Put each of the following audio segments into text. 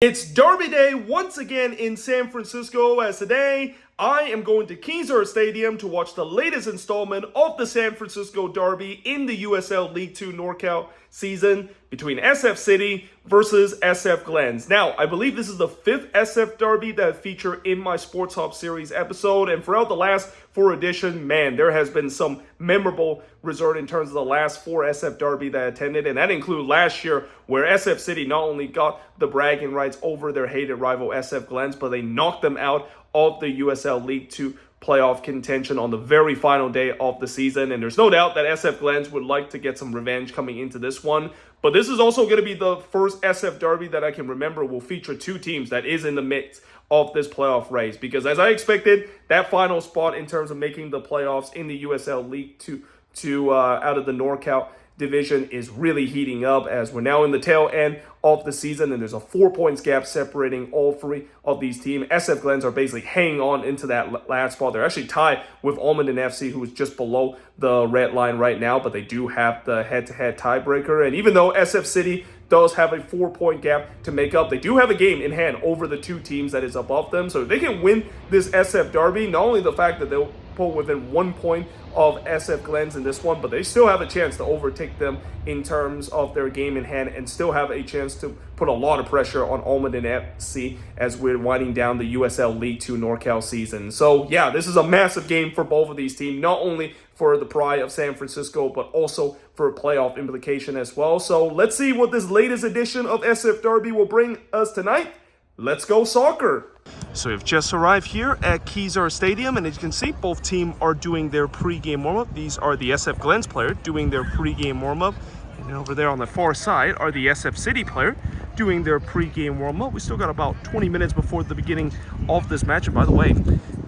It's Derby Day once again in San Francisco, as today I am going to Kezar Stadium to watch the latest installment of the San Francisco Derby in the USL2 Norcal season between SF City versus SF Glens. Now, I believe this is the 5th SF Derby that I feature in my Sporthop series episode, and throughout the last 4 editions, man, there has been some memorable result in terms of the last 4 SF Derby that I attended, and that include last year where SF City not only got the bragging rights over their hated rival SF Glens, but they knocked them out of the USL League 2 playoff contention on the very final day of the season. And there's no doubt that SF Glens would like to get some revenge coming into this one. But this is also going to be the first SF Derby that I can remember will feature 2 teams that is in the mix of this playoff race. Because as I expected, that final spot in terms of making the playoffs in the USL League 2 out of the NorCal division is really heating up, as we're now in the tail end of the season and there's a 4 points gap separating all 3 of these teams. SF Glens are basically hanging on into that last spot. They're actually tied with Almaden FC, who is just below the red line right now, but they do have the head-to-head tiebreaker. And even though SF City does have a 4-point gap to make up, they do have a game in hand over the 2 teams that is above them. So if they can win this SF Derby, not only the fact that they'll pull within 1 point of SF Glens in this one, but they still have a chance to overtake them in terms of their game in hand and still have a chance to put a lot of pressure on Almaden FC as we're winding down the USL League 2 NorCal season. So yeah, this is a massive game for both of these teams, not only for the pride of San Francisco, but also for a playoff implication as well. So let's see what this latest edition of SF Derby will bring us tonight. Let's go soccer! So we've just arrived here at Kezar Stadium, and as you can see, both teams are doing their pre-game warm-up. These are the SF Glens player doing their pre-game warm-up. And over there on the far side are the SF City player doing their pre-game warm-up. We still got about 20 minutes before the beginning of this match. And by the way,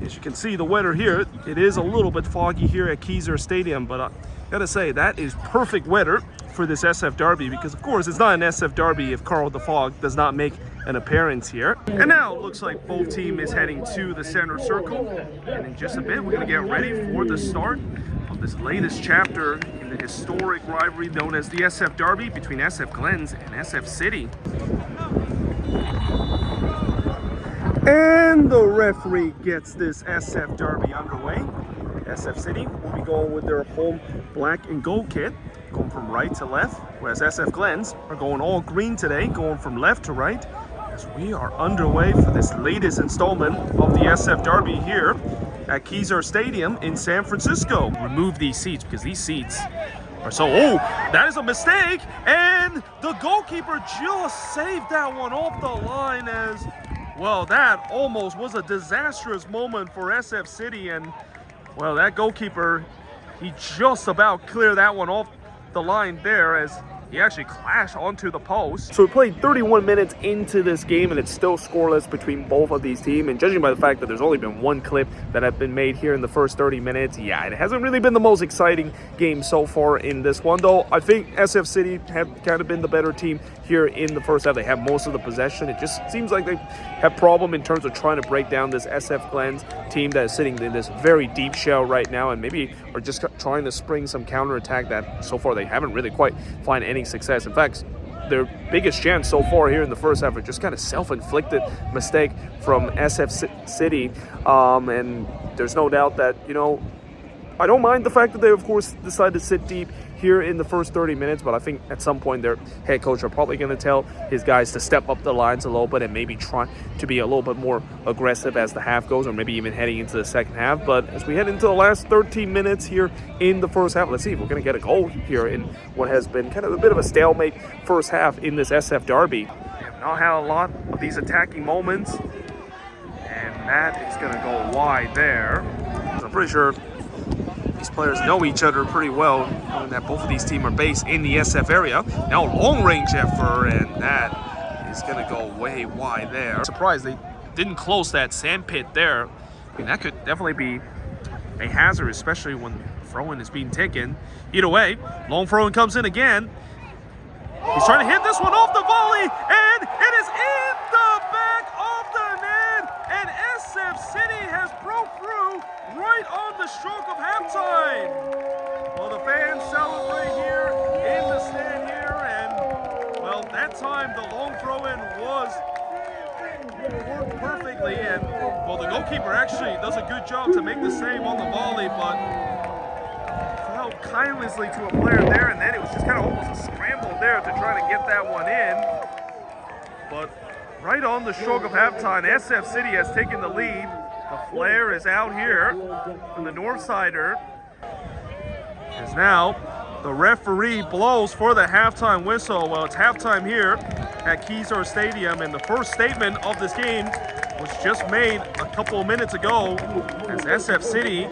as you can see, the weather here, it is a little bit foggy here at Kezar Stadium, but I gotta say, that is perfect weather for this SF Derby, because of course it's not an SF Derby if Carl the Fog does not make an appearance here. And now it looks like both team is heading to the center circle, and in just a bit we're going to get ready for the start of this latest chapter in the historic rivalry known as the SF Derby between SF Glens and SF City. And the referee gets this SF Derby underway. SF City will be going with their home black and gold kit, going from right to left, whereas SF Glens are going all green today, going from left to right, as we are underway for this latest installment of the SF Derby here at Kezar Stadium in San Francisco. Remove these seats because these seats are so... Oh, that is a mistake, and the goalkeeper just saved that one off the line, as well, that almost was a disastrous moment for SF City, and well, that goalkeeper, he just about cleared that one off the line there as he actually clashed onto the post. So we played 31 minutes into this game and it's still scoreless between both of these teams. And judging by the fact that there's only been 1 clip that have been made here in the first 30 minutes, yeah, it hasn't really been the most exciting game so far in this one. Though I think SF City have kind of been the better team here in the first half. They have most of the possession. It just seems like they have problem in terms of trying to break down this SF Glens team that is sitting in this very deep shell right now, and maybe are just trying to spring some counterattack that so far they haven't really quite find any success. In fact, their biggest chance so far here in the first half are just kind of self-inflicted mistake from SF City, and there's no doubt that, you know, I don't mind the fact that they of course decide to sit deep here in the first 30 minutes, but I think at some point their head coach are probably going to tell his guys to step up the lines a little bit and maybe try to be a little bit more aggressive as the half goes, or maybe even heading into the second half. But as we head into the last 13 minutes here in the first half, let's see if we're going to get a goal here in what has been kind of a bit of a stalemate first half in this SF Derby. We have not had a lot of these attacking moments, and that is going to go wide there. I'm pretty sure these players know each other pretty well, knowing that both of these teams are based in the SF area. Now long-range effort, and that is going to go way wide there. I'm surprised they didn't close that sand pit there. I mean, that could definitely be a hazard, especially when throw-in is being taken. Either way, long throw-in comes in again. He's trying to hit this one off the volley, and it is in the back of the net, and SF City has broke through right on the stroke of halftime. Well, the fans celebrate here in the stand here, and well, that time the long throw-in was worked perfectly, and well, the goalkeeper actually does a good job to make the save on the volley, but fell kindlessly to a player there, and then it was just kind of almost a scramble there to try to get that one in. But right on the stroke of halftime, SF City has taken the lead. The flare is out here from the north sider. As now the referee blows for the halftime whistle. Well, it's halftime here at Kezar Stadium, and the first statement of this game was just made a couple of minutes ago as SF City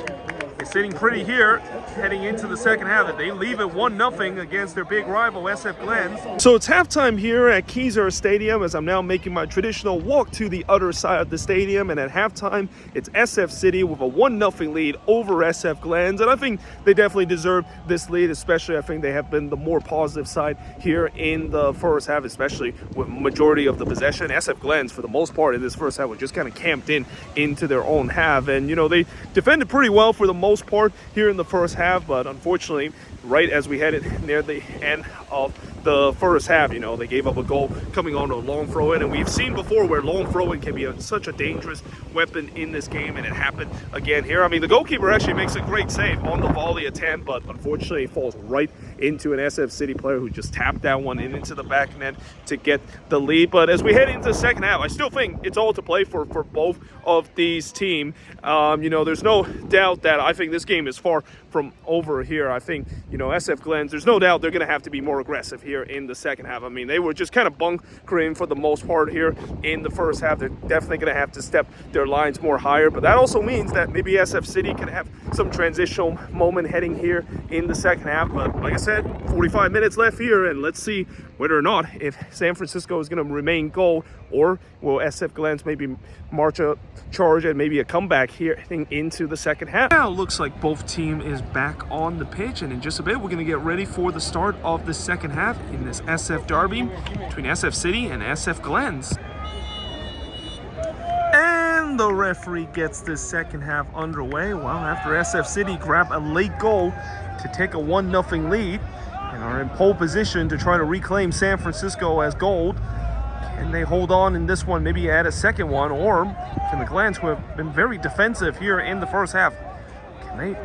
is sitting pretty here heading into the second half. They leave it 1-0 against their big rival SF Glens. So it's halftime here at Kezar Stadium as I'm now making my traditional walk to the other side of the stadium, and at halftime it's SF City with a 1-0 lead over SF Glens, and I think they definitely deserve this lead, especially I think they have been the more positive side here in the first half, especially with majority of the possession. SF Glens for the most part in this first half was just kind of camped into their own half, and you know, they defended pretty well for the most part here in the first half, but unfortunately right as we headed near the end of the first half, you know, they gave up a goal coming on a long throw in, and we've seen before where long throw in can be such a dangerous weapon in this game, and it happened again here. I mean, the goalkeeper actually makes a great save on the volley attempt, but unfortunately it falls right into an SF City player who just tapped that one into the back net to get the lead. But as we head into the second half, I still think it's all to play for both of these teams. You know, there's no doubt that I think this game is far from over here. I think, you know, SF Glens, there's no doubt they're going to have to be more aggressive here in the second half. I mean, they were just kind of bunkering for the most part here in the first half. They're definitely going to have to step their lines more higher, but that also means that maybe SF City can have some transitional moment heading here in the second half. But like I said, 45 minutes left here, and let's see whether or not if San Francisco is going to remain goal, or will SF Glens maybe march a charge and maybe a comeback here heading into the second half. Now it looks like both team is back on the pitch, and in just a bit we're going to get ready for the start of the second half in this SF derby between SF City and SF Glens. And the referee gets this second half underway. Well, after SF City grab a late goal to take a 1-0 lead and are in pole position to try to reclaim San Francisco as gold. Can they hold on in this one, maybe add a second one, or can the Glens, who have been very defensive here in the first half, can they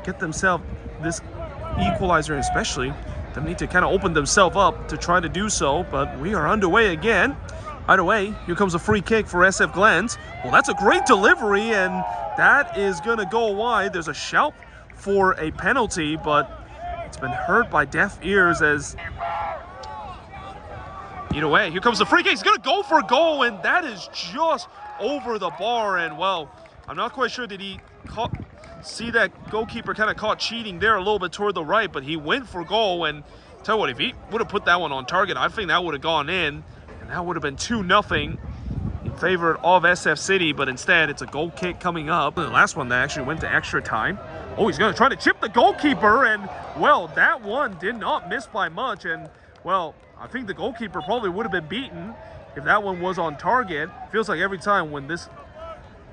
get themselves this equalizer, and especially they need to kind of open themselves up to try to do so, but we are underway again. Either way, here comes a free kick for SF Glens. Well, that's a great delivery, and that is going to go wide. There's a shout for a penalty, but it's been heard by deaf ears as... Either way, here comes the free kick. He's going to go for a goal, and that is just over the bar. And, well, I'm not quite sure did he see that goalkeeper kind of caught cheating there a little bit toward the right, but he went for goal. And tell you what, if he would have put that one on target, I think that would have gone in, and that would have been 2-0 in favor of SF City. But instead, it's a goal kick coming up. The last one that actually went to extra time. Oh, he's going to try to chip the goalkeeper, and, well, that one did not miss by much. And, well, I think the goalkeeper probably would have been beaten if that one was on target. Feels like every time when this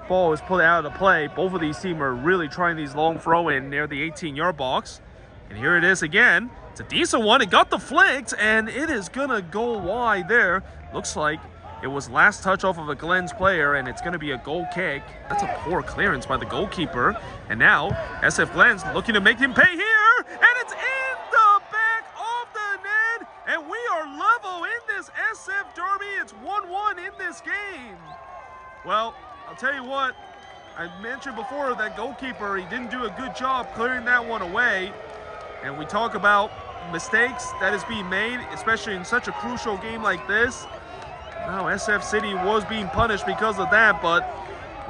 ball is put out of the play, both of these teams are really trying these long throw-in near the 18-yard box. And here it is again. It's a decent one. It got deflected, and it is going to go wide there. Looks like it was last touch off of a Glens player, and it's going to be a goal kick. That's a poor clearance by the goalkeeper. And now SF Glens looking to make him pay here, and it's in the back of the net. And we are level in this SF derby. It's 1-1 in this game. Well, I'll tell you what, I mentioned before that goalkeeper, he didn't do a good job clearing that one away. And we talk about mistakes that is being made, especially in such a crucial game like this. Now, SF City was being punished because of that, but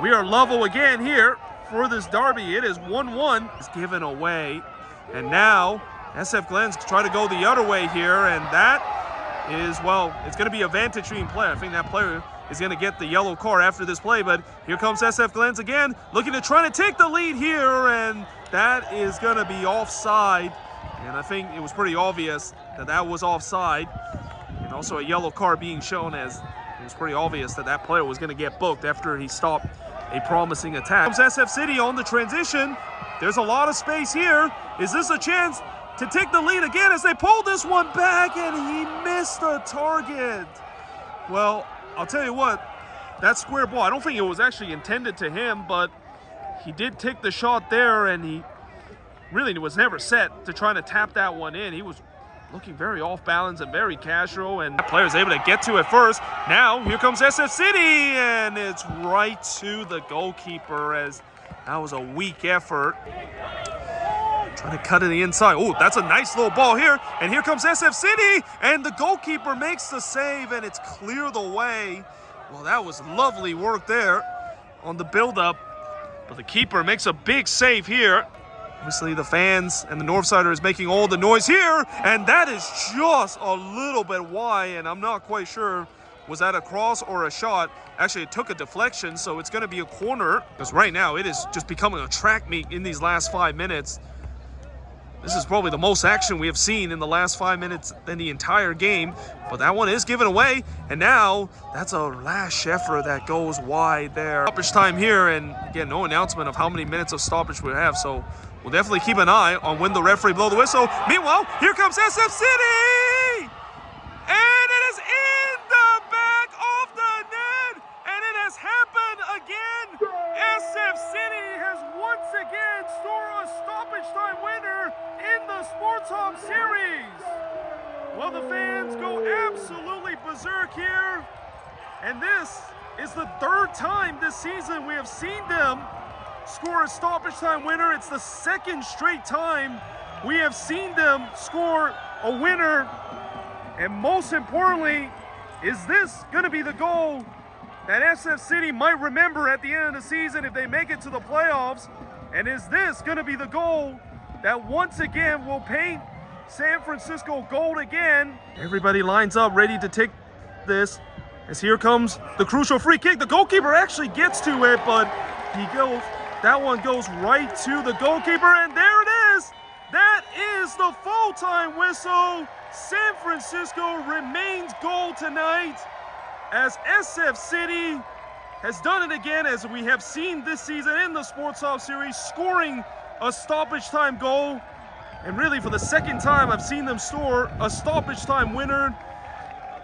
we are level again here for this derby. It is 1-1. It's given away. And now SF Glens try to go the other way here, and that is, well, it's going to be a vantage being play. I think that player is going to get the yellow card after this play, but here comes SF Glens again, looking to try to take the lead here, and that is going to be offside. And I think it was pretty obvious that that was offside, and also a yellow card being shown, as it was pretty obvious that that player was going to get booked after he stopped a promising attack. Comes SF City on the transition. There's a lot of space here. Is this a chance to take the lead again as they pull this one back, and he missed the target? Well, I'll tell you what, that square ball, I don't think it was actually intended to him, but he did take the shot there, and he really was never set to trying to tap that one in. He was looking very off balance and very casual, and that player is able to get to it first. Now here comes SF City, and it's right to the goalkeeper, as that was a weak effort. Trying to cut it the inside. Oh, that's a nice little ball here, and here comes SF City, and the goalkeeper makes the save, and it's clear the way. Well, that was lovely work there on the build-up, but the keeper makes a big save here. Obviously, the fans and the Northsider is making all the noise here, and that is just a little bit wide, and I'm not quite sure, was that a cross or a shot? Actually, it took a deflection, so it's going to be a corner, because right now it is just becoming a track meet in these last 5 minutes. This is probably the most action we have seen in the last 5 minutes in the entire game, but that one is given away, and now that's a last effort that goes wide there. Stoppage time here, and again, no announcement of how many minutes of stoppage we have, so we'll definitely keep an eye on when the referee blow the whistle. Meanwhile, here comes SF City! And it is in the back of the net! And it has happened again! SF City has once again scored a stoppage time winner in the Sporthop series! Well, the fans go absolutely berserk here. And this is the third time this season we have seen them score a stoppage time winner. It's the second straight time we have seen them score a winner. And most importantly, is this going to be the goal that SF City might remember at the end of the season if they make it to the playoffs? And is this going to be the goal that once again will paint San Francisco gold again? Everybody lines up ready to take this, as here comes the crucial free kick. The goalkeeper actually gets to it, but that one goes right to the goalkeeper, and there it is. That is the full-time whistle. San Francisco remains gold tonight, as SF City has done it again, as we have seen this season in the Sporthop series, scoring a stoppage time goal. And really, for the second time, I've seen them score a stoppage time winner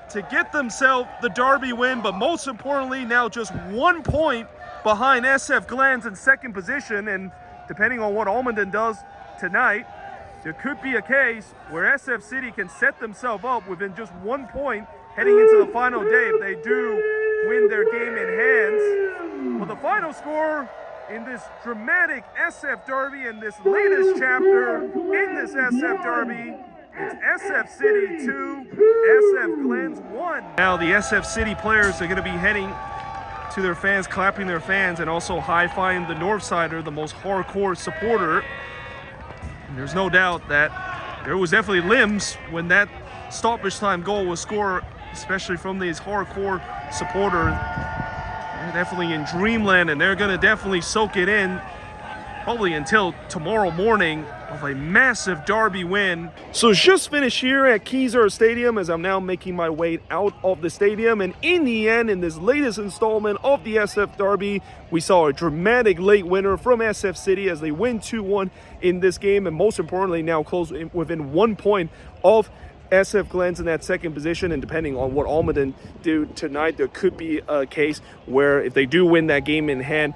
to get themselves the derby win, but most importantly, now just 1 point behind SF Glens in second position. And depending on what Almaden does tonight, there could be a case where SF City can set themselves up within just 1 point heading into the final day if they do win their game in hands. Well, the final score in this dramatic SF Derby, in this latest chapter in this SF Derby, it's SF City 2, SF Glens 1. Now the SF City players are going to be heading to their fans, clapping their fans, and also high-fiving the Northsider, the most hardcore supporter. And there's no doubt that there was definitely limbs when that stoppage time goal was scored, especially from these hardcore supporters. They're definitely in dreamland, and they're going to definitely soak it in probably until tomorrow morning of a massive derby win. So just finished here at Kezar Stadium, as I'm now making my way out of the stadium, and in the end, in this latest installment of the SF Derby, we saw a dramatic late winner from SF City as they win 2-1 in this game, and most importantly now close within 1 point of SF Glens in that second position. And depending on what Almaden do tonight, there could be a case where if they do win that game in hand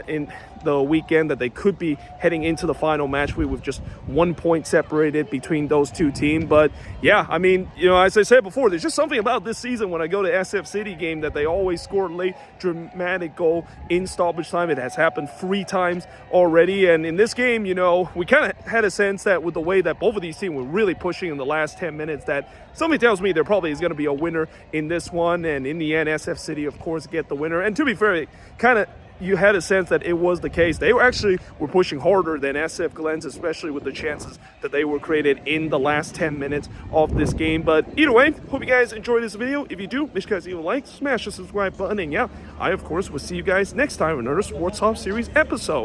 in the weekend, that they could be heading into the final match with just 1 point separated between those two teams. But yeah, I mean, you know, as I said before, there's just something about this season when I go to SF City game that they always score late dramatic goal in stoppage time. It has happened 3 times already, and in this game, you know, we kind of had a sense that with the way that both of these teams were really pushing in the last 10 minutes, that something tells me there probably is going to be a winner in this one. And in the end, SF City of course get the winner. And to be fair, you had a sense that it was the case. They were pushing harder than SF Glens, especially with the chances that they were created in the last 10 minutes of this game. But either way, hope you guys enjoyed this video. If you do, make sure you guys leave a like, smash the subscribe button, and yeah, I of course will see you guys next time in another Sporthop series episode.